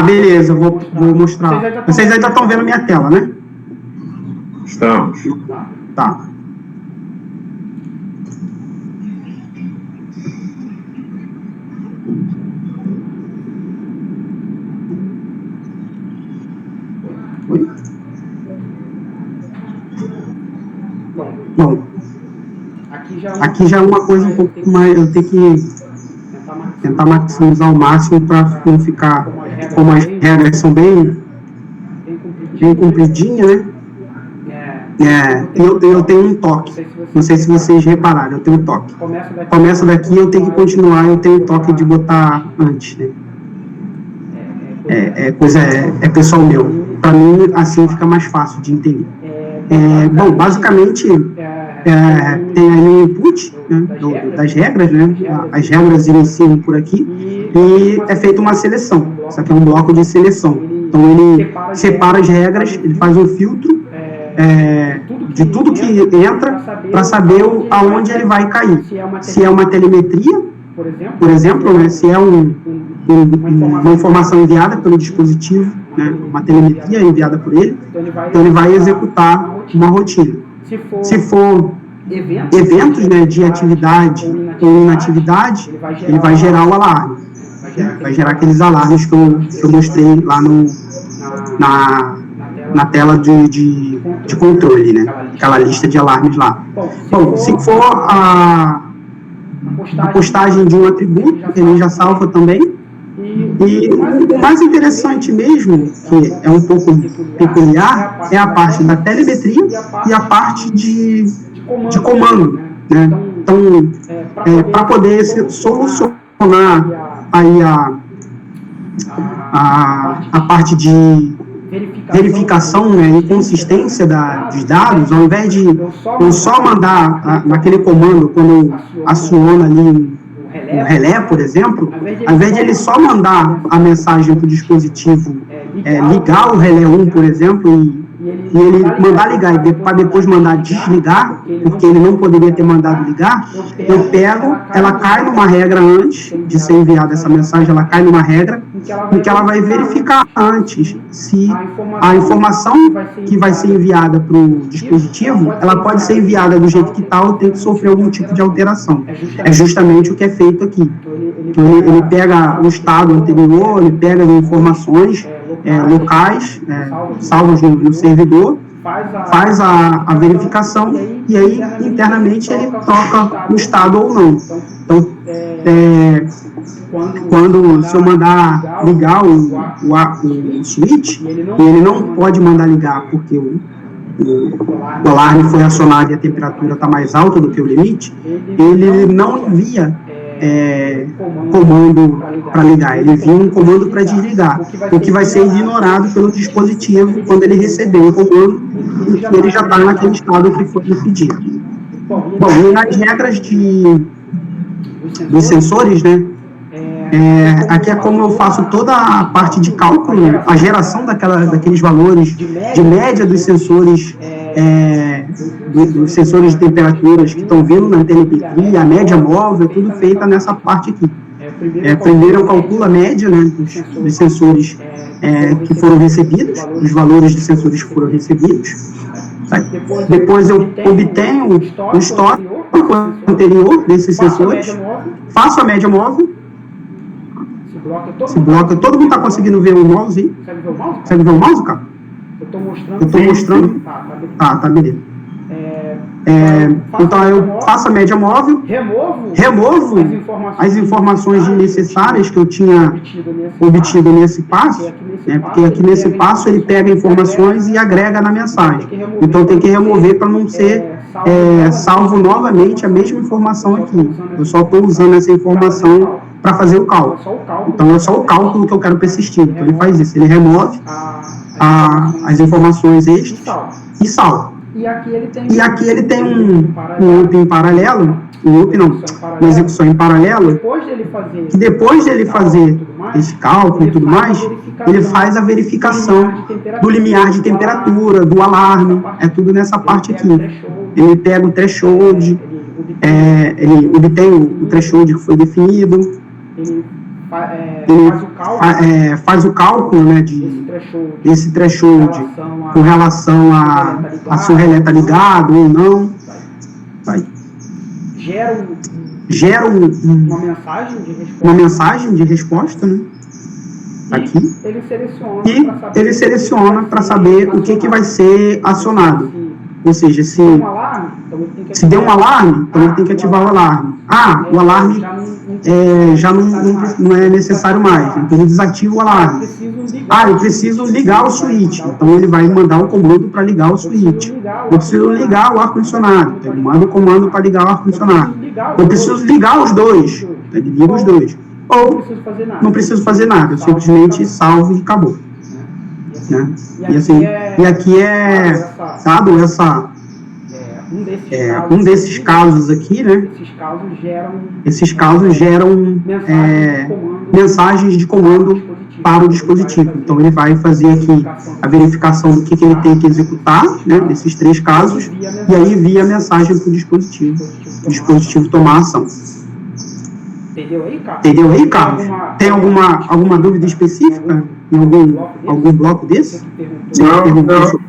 Beleza, eu vou mostrar. Vocês ainda estão vendo minha tela, né? Estamos. Tá. Oi? Bom, aqui já é uma coisa um pouco mais. Eu tenho que tentar maximizar ao máximo para não ficar. Como as regras são bem compridinhas, né? Eu tenho um toque. Não sei se vocês repararam, eu tenho um toque. Começa daqui, eu tenho que continuar, eu tenho o toque de botar antes, né? É pessoal meu. Para mim, assim fica mais fácil de entender. Bom, basicamente, tem aí o input, né, das regras, né? As regras iniciam por aqui e é feita uma seleção. Isso aqui é um bloco de seleção. Então, ele separa as regras, ele faz um filtro de tudo que entra para saber aonde ele vai cair. Se é uma telemetria, por exemplo, né, se é uma informação enviada pelo dispositivo, né, uma telemetria enviada por ele, então ele vai executar uma rotina. Se for eventos, né, de atividade ou inatividade, ele vai gerar o alarme. Vai gerar aqueles alarmes que eu mostrei lá na tela de controle, né? Aquela lista de alarmes lá. Bom, se for a postagem de um atributo, ele já salva também. E o mais interessante mesmo, que é um pouco peculiar, é a parte da telemetria e a parte de comando, né? Então, para poder solucionar aí a parte de verificação, né, e consistência dos dados, ao invés de eu só mandar naquele comando, quando eu aciono ali o relé, por exemplo, ao invés de ele só mandar a mensagem para o dispositivo ligar o relé 1, por exemplo, e ele mandar ligar e para depois mandar desligar, porque ele não poderia ter mandado ligar, eu pego, ela cai numa regra antes de ser enviada essa mensagem, ela cai numa regra em que ela vai verificar antes se a informação que vai ser enviada para o dispositivo, ela pode ser enviada do jeito que está ou tem que sofrer algum tipo de alteração. É justamente o que é feito aqui. Então, ele pega o estado anterior, ele pega as informações locais, salvas no servidor, faz a verificação e aí internamente ele troca o estado ou não. Então, se eu mandar ligar o switch, ele não pode mandar ligar porque o alarme foi acionado e a temperatura está mais alta do que o limite, ele não envia comando para ligar, ele envia um comando para desligar, o que vai ser ignorado pelo dispositivo quando ele receber o comando, e ele já está naquele estado que foi pedido. Bom, e nas regras dos sensores, né? Aqui é como eu faço toda a parte de cálculo, a geração daqueles valores de média dos sensores, dos sensores de temperaturas que estão vindo na telemetria, a média móvel, tudo feita nessa parte aqui. Primeiro eu calculo a média, né, dos sensores que foram recebidos, os valores de sensores que foram recebidos. Depois eu obtenho o histórico anterior desses sensores, faço a média móvel. Esse bloco, todo mundo está conseguindo ver o mouse aí? Consegue ver o mouse, cara? Eu estou mostrando. Tá, beleza. Então eu faço a média móvel, removo as informações desnecessárias que eu tinha obtido nesse passo, né, porque aqui nesse passo ele pega informações e agrega na mensagem. Então tem que remover para não ser salvo novamente a mesma informação aqui. Eu só estou usando essa informação para fazer o cálculo. Então é só o cálculo que eu quero persistir. Então ele faz isso, ele remove as informações extras e salva. E aqui ele tem um loop em paralelo, uma execução em paralelo, que depois dele fazer esse cálculo e tudo mais, ele faz a verificação do limiar de temperatura, do alarme, é tudo nessa parte aqui. Ele pega o threshold, ele obtém o threshold que foi definido, ele faz o cálculo, né, desse threshold com relação a se o relé está ligado ou não. Gera uma mensagem de resposta, né, aqui, e ele seleciona para saber o que vai ser acionado. Ou seja, se der um alarme, então ele tem que ativar o alarme. O alarme já não é necessário mais, então ele desativa o alarme. Eu preciso ligar o switch, então ele vai mandar um comando para ligar o switch. Eu preciso ligar o ar-condicionado, então ele manda o comando para ligar o ar-condicionado. Eu preciso ligar os dois, então ele liga os dois. Ou não preciso fazer nada, eu simplesmente salvo e acabou. Né? E aqui dado um desses casos aqui, né? Esses casos geram mensagens de comando para o dispositivo. Então ele vai fazer aqui a verificação do que ele tem que executar, né, nesses 3 casos, e aí envia a mensagem para o dispositivo tomar ação. Entendeu aí, Carlos? Tem alguma dúvida específica em algum bloco desse? Não.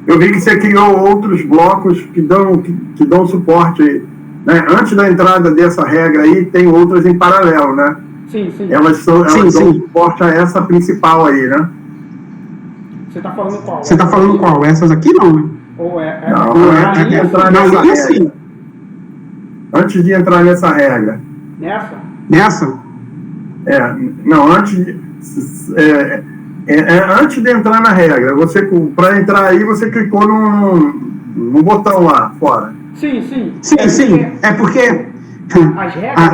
Eu vi que você criou outros blocos que dão suporte, né? Antes da entrada dessa regra aí, tem outras em paralelo, né? Sim. Elas dão suporte a essa principal aí, né? Você está falando qual? Você está falando qual? Essas aqui não, né? Ou não, antes de entrar nessa regra. antes de entrar nessa regra. Nessa? Não, antes de entrar na regra, para entrar aí, você clicou no botão lá fora. Sim. É porque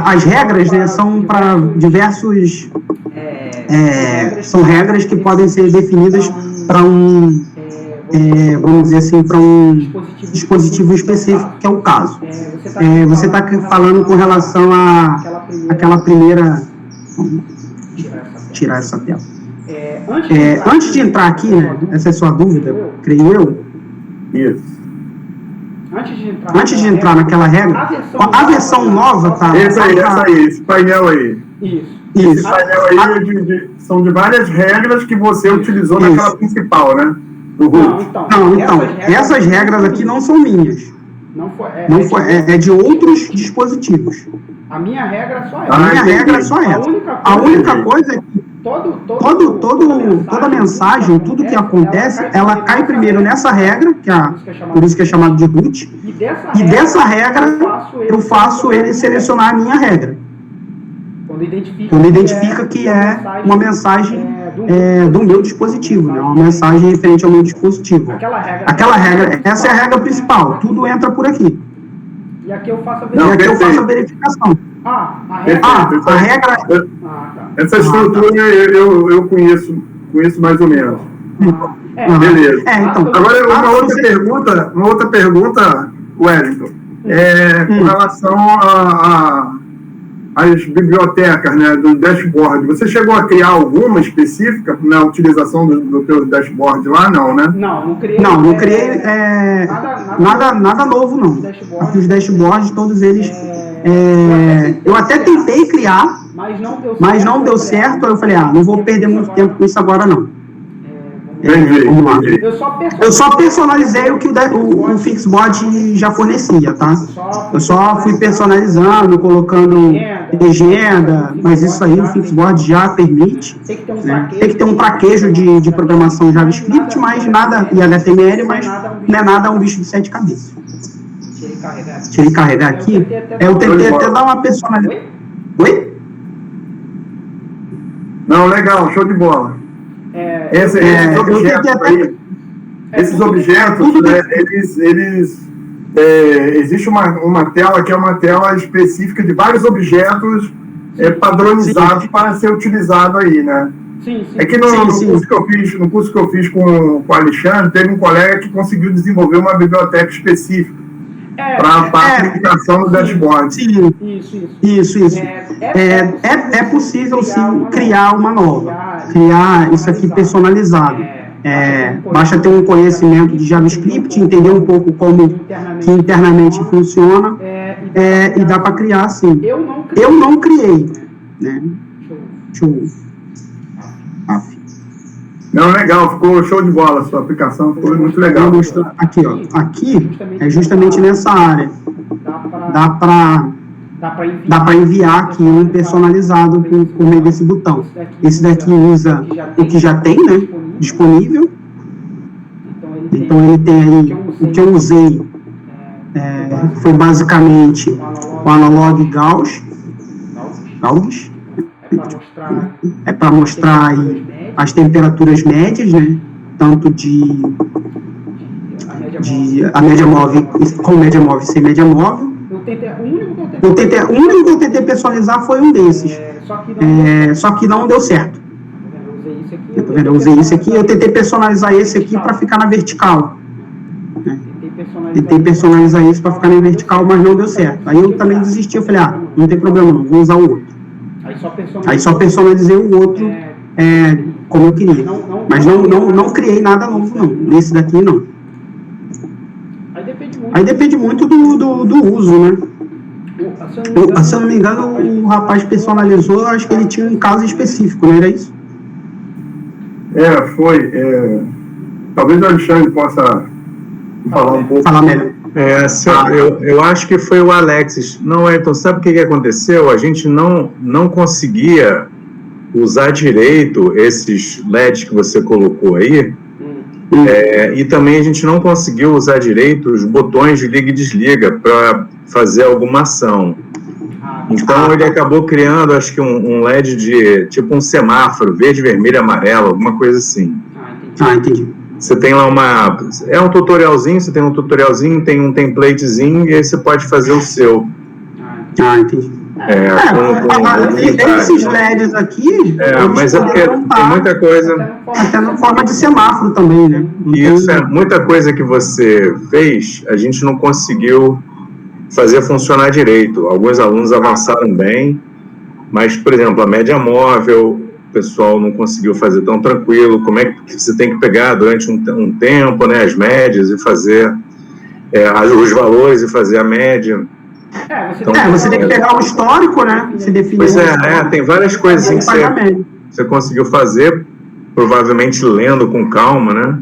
as regras, né, são para diversos... são regras que podem ser definidas para vamos dizer assim, para um dispositivo específico, que é o caso. Você está falando com relação àquela primeira... Tirar essa tela. Antes de entrar aqui, né, essa é a sua dúvida, creio eu. Isso. Antes de entrar naquela regra, a versão nova tá... Essa aí, esse painel aí. Isso. Esse painel aí são de várias regras que você utilizou naquela principal, né? Do root. Então, essas regras aqui não são minhas. É de outros dispositivos. A minha regra só é. A minha regra só é. A única coisa é que toda mensagem, tudo que acontece, ela cai primeiro nessa regra, por isso que é chamado de root, e dessa regra eu faço ele selecionar a minha regra. Quando identifica que é uma mensagem do meu dispositivo, né? Uma mensagem referente ao meu dispositivo. Aquela regra, essa é a regra principal, tudo entra por aqui. E aqui eu faço a verificação. A regra... Essa estrutura eu conheço mais ou menos. Beleza. Então, agora, uma outra pergunta, Wellington, com relação às bibliotecas, né, do dashboard. Você chegou a criar alguma específica na utilização do teu dashboard lá, não, né? Não criei. Não criei nada novo, não. Aqui os dashboards, todos eles... eu até tentei criar, mas não deu certo. Aí eu falei, não vou perder muito tempo com isso agora, não. Vamos lá. Eu só personalizei o que o Fixboard já fornecia, tá? Eu só fui personalizando, colocando legenda, mas isso aí o Fixboard já permite. Né? Tem que ter um traquejo de programação JavaScript, mas nada, e HTML, mas não é nada um bicho de 7 cabeças. Deixa ele carregar aqui. Eu tentei até dar uma personalização. Oi? Não, legal, show de bola. Esses objetos, né, existe uma tela que é uma tela específica de vários objetos padronizados para ser utilizado aí, né? Sim. É que no curso que eu fiz com o Alexandre, teve um colega que conseguiu desenvolver uma biblioteca específica para a aplicação do dashboard. Sim, isso. É possível, sim, criar uma nova. Criar isso aqui personalizado. Basta ter um conhecimento de JavaScript, entender um pouco como que internamente funciona, e dá para criar, sim. Eu não criei. Né? Deixa eu... Não, legal, ficou show de bola a sua aplicação, ficou muito legal. Aqui, ó. Aqui é justamente nessa área. Dá para enviar aqui um personalizado por meio desse botão. Esse daqui usa o que já tem, né? Disponível. Então ele tem aí o que eu usei. Foi basicamente o Analog Gauss. É para mostrar aí as temperaturas médias, né? Tanto a média móvel, com média móvel e sem média móvel. O único que eu tentei personalizar foi um desses. Só que não deu certo. Eu usei isso aqui, eu tentei personalizar esse aqui para ficar na vertical. Tentei personalizar isso para ficar na vertical, mas não deu certo. Aí eu também desisti, eu falei, não tem problema não, vou usar o outro. Aí só personalizei o outro como eu queria. Mas não criei nada novo, não. Nesse daqui, não. Aí depende muito do uso, né? Se eu não me engano, o rapaz personalizou, acho que ele tinha um caso específico, não era isso? Foi. Talvez o Alexandre possa falar um pouco. Falar melhor. Eu acho que foi o Alexis. Não, então, sabe o que aconteceu? A gente não conseguia usar direito esses LEDs que você colocou aí, E também a gente não conseguiu usar direito os botões de liga e desliga para fazer alguma ação. Então ele acabou criando, acho que um LED de tipo um semáforo, verde, vermelho, amarelo, alguma coisa assim. Entendi. Você tem lá é um tutorialzinho, você tem um tutorialzinho, tem um templatezinho, e aí você pode fazer o seu. Entendi. Esses LEDs aqui... mas é porque tem muita coisa... Até na forma de semáforo também, né? Isso, muita coisa que você fez, a gente não conseguiu fazer funcionar direito. Alguns alunos avançaram bem, mas, por exemplo, a média móvel, o pessoal não conseguiu fazer tão tranquilo. Como é que você tem que pegar durante um tempo, né, as médias e fazer os valores e fazer a média. Você tem que pegar o histórico, né? Você define. Pois tem várias coisas assim que você conseguiu fazer, provavelmente lendo com calma, né?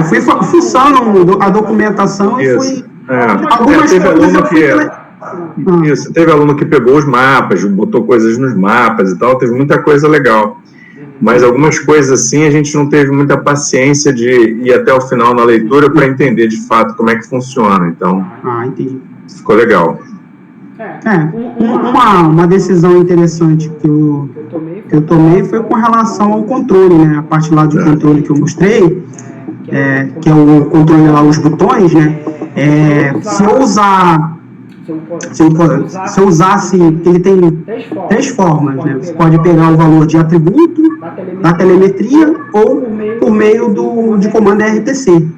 Fui fuçando a documentação e fui... Teve aluno que pegou os mapas, botou coisas nos mapas e tal, teve muita coisa legal. Mas algumas coisas assim a gente não teve muita paciência de ir até o final na leitura para entender de fato como é que funciona. Então, entendi. Ficou legal. Uma decisão interessante que eu tomei foi com relação ao controle, né? A parte lá de controle que eu mostrei, que é o controle lá, os botões, né? Se eu usasse, ele tem 3 formas, né? Você pode pegar o valor de atributo, da telemetria ou por meio de comando RPC.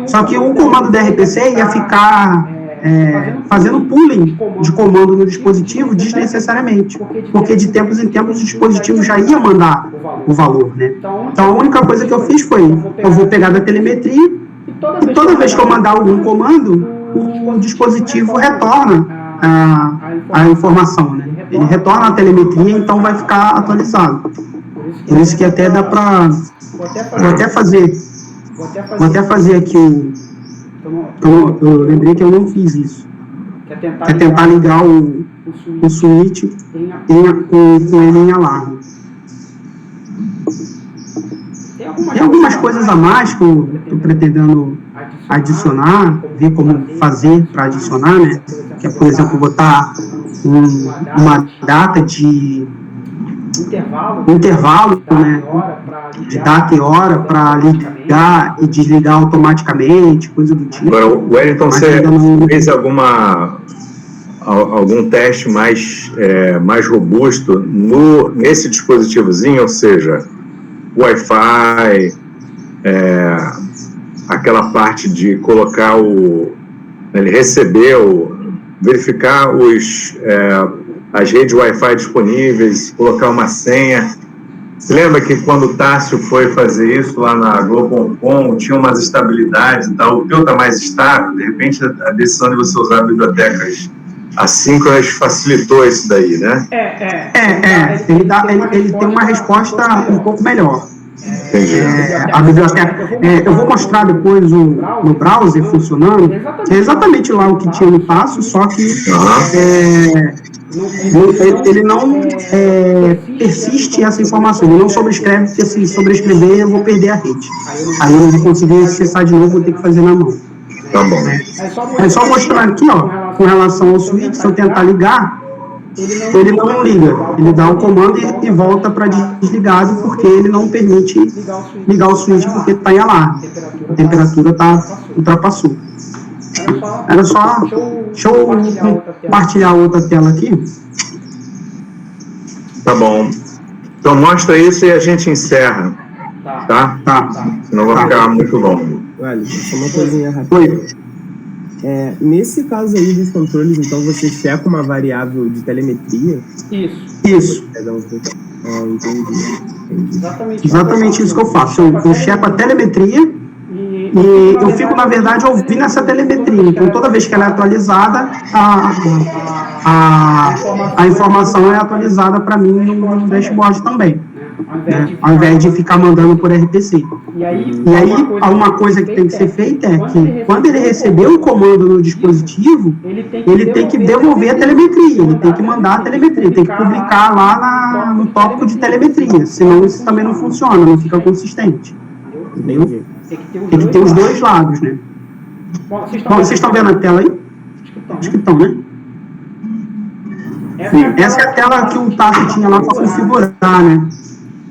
Só que o comando da RPC ia ficar fazendo pooling de comando no dispositivo desnecessariamente, porque de tempos em tempos o dispositivo já ia mandar o valor, né? Então a única coisa que eu fiz foi, eu vou pegar da telemetria e toda vez que eu mandar algum comando, o dispositivo retorna a informação, né? Ele retorna a telemetria, então vai ficar atualizado. Por isso que até dá para... Vou até fazer aqui eu lembrei que eu não fiz isso. É tentar ligar o switch com ele em alarme. Tem algumas coisas a mais que eu estou pretendendo adicionar, ver como fazer para adicionar, né? Que é, por exemplo, botar uma data de intervalo, né? De data e hora para ligar e desligar automaticamente, coisa do tipo. Agora, Wellington, você fez algum teste mais robusto nesse dispositivozinho, ou seja, Wi-Fi, aquela parte de colocar ele verificar as redes Wi-Fi disponíveis, colocar uma senha. Você lembra que quando o Tássio foi fazer isso lá na Globo.com, tinha umas estabilidades e tal, o teu está mais estável, de repente a decisão de você usar bibliotecas assíncronas facilitou isso daí, né? Ele tem uma resposta um pouco melhor. A biblioteca, eu vou mostrar depois no browser funcionando, é exatamente lá o que tinha no passo, só que ele não persiste essa informação, ele não sobrescreve, porque se sobrescrever eu vou perder a rede, aí eu não vou conseguir acessar de novo, vou ter que fazer na mão. Tá bom. É só mostrar aqui, ó, com relação ao switch, se eu tentar ligar, ele não liga, ele dá o comando e volta para desligado, porque ele não permite ligar o switch, porque está em alarme, a temperatura ultrapassou. Era só, deixa eu compartilhar outra tela aqui. Tá bom. Então mostra isso e a gente encerra, tá? Senão vai ficar muito longo. Olha, só uma coisinha rápida. Nesse caso aí dos controles, então você checa uma variável de telemetria? Isso. Entendi. Exatamente isso que eu faço. Eu checo a telemetria e eu fico, na verdade, ouvindo essa telemetria. Então, toda vez que ela é atualizada, a informação é atualizada para mim no dashboard também, né? Ao invés de ficar mandando por RPC. E aí, uma coisa que tem que ser feita é que, quando ele receber um comando no dispositivo, ele tem que devolver a telemetria, ele tem que mandar a telemetria, tem que publicar lá no tópico de telemetria, senão isso também não funciona, não fica consistente. Entendeu? Tem que ter os dois lados, né? Bom, vocês estão vendo a tela aí? Acho que estão, né? Essa é a tela que o Tasso tinha lá para configurar, né?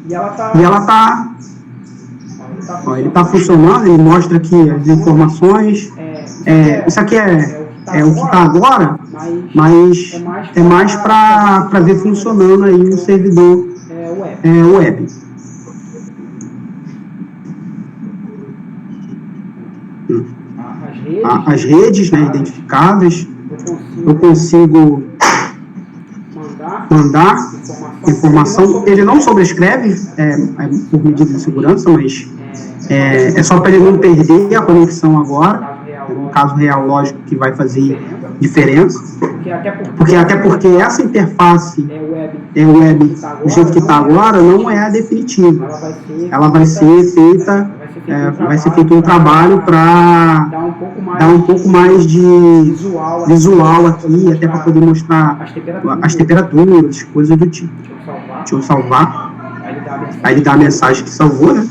E ela tá... Ó, ele está funcionando, ele mostra aqui as informações. Isso aqui é o que está agora, mas é mais para ver funcionando aí o servidor web. As redes, né, identificadas, eu consigo mandar informação. Ele não sobrescreve por medida de segurança, mas é só para ele não perder a conexão agora. No caso real, lógico que vai fazer diferença, até porque essa interface web do jeito que está agora não é a definitiva. Ela vai ser feita, feito um trabalho para dar um pouco mais de visual aqui, até para poder mostrar as temperaturas, coisas do tipo. Deixa eu salvar. Aí ele dá a mensagem que salvou, né?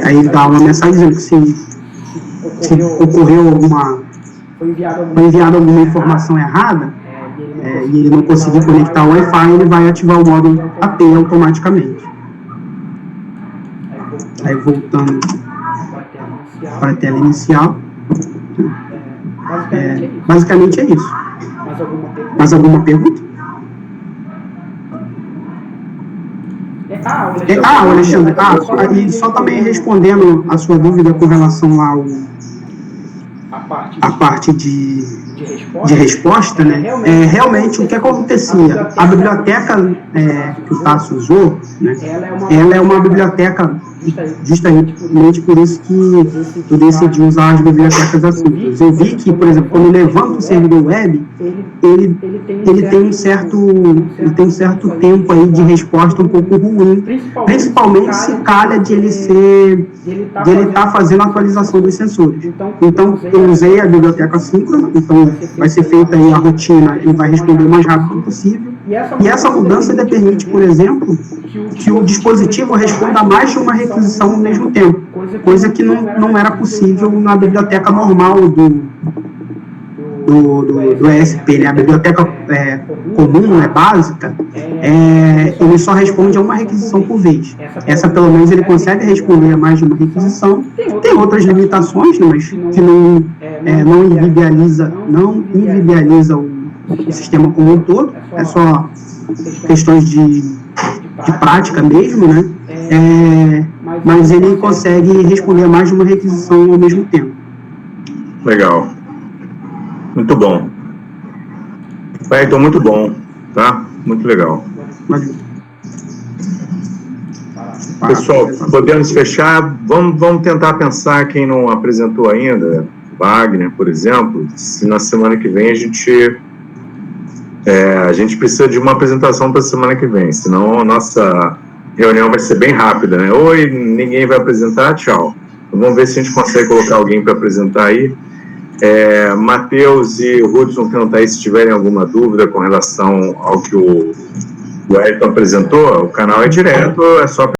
Aí ele dá uma mensagem dizendo que se ocorreu foi enviada alguma informação errada e ele não conseguir conectar o Wi-Fi, ele vai ativar o modo AP automaticamente. Aí voltando para a tela inicial, basicamente é isso. Mais alguma pergunta? Alexandre, e só também respondendo a sua dúvida com relação à parte de resposta, né? Realmente o que acontecia, a biblioteca que o Tasso usou, né? Ela é uma biblioteca justamente por isso que eu decidi usar as bibliotecas assim. Eu vi que, por exemplo, quando eu levanto o servidor web, ele tem um certo tempo aí de resposta um pouco ruim, principalmente se calha de ele estar fazendo a atualização dos sensores. Então, eu usei a biblioteca assíncrona, então vai ser feita aí a rotina e vai responder o mais rápido possível. E essa mudança permite, por exemplo, que o dispositivo responda a mais de uma requisição ao mesmo tempo, coisa que não era possível na biblioteca normal do ESP, né? A biblioteca comum, básica, ele só responde a uma requisição por vez. Essa, pelo menos, ele consegue responder a mais de uma requisição. Tem outras limitações, né, mas que não inviabiliza o sistema como um todo. É só questões de prática mesmo, né? Mas ele consegue responder a mais de uma requisição ao mesmo tempo. Legal. Muito bom. Então, muito bom, tá? Muito legal. Valeu. Pessoal, podemos fechar. Vamos tentar pensar quem não apresentou ainda, Wagner, por exemplo, se na semana que vem a gente precisa de uma apresentação para a semana que vem, senão a nossa reunião vai ser bem rápida, né? Oi, ninguém vai apresentar, tchau. Então, vamos ver se a gente consegue colocar alguém para apresentar aí. Matheus e o Hudson, que não está aí, se tiverem alguma dúvida com relação ao que o Wellington apresentou, o canal é direto, é só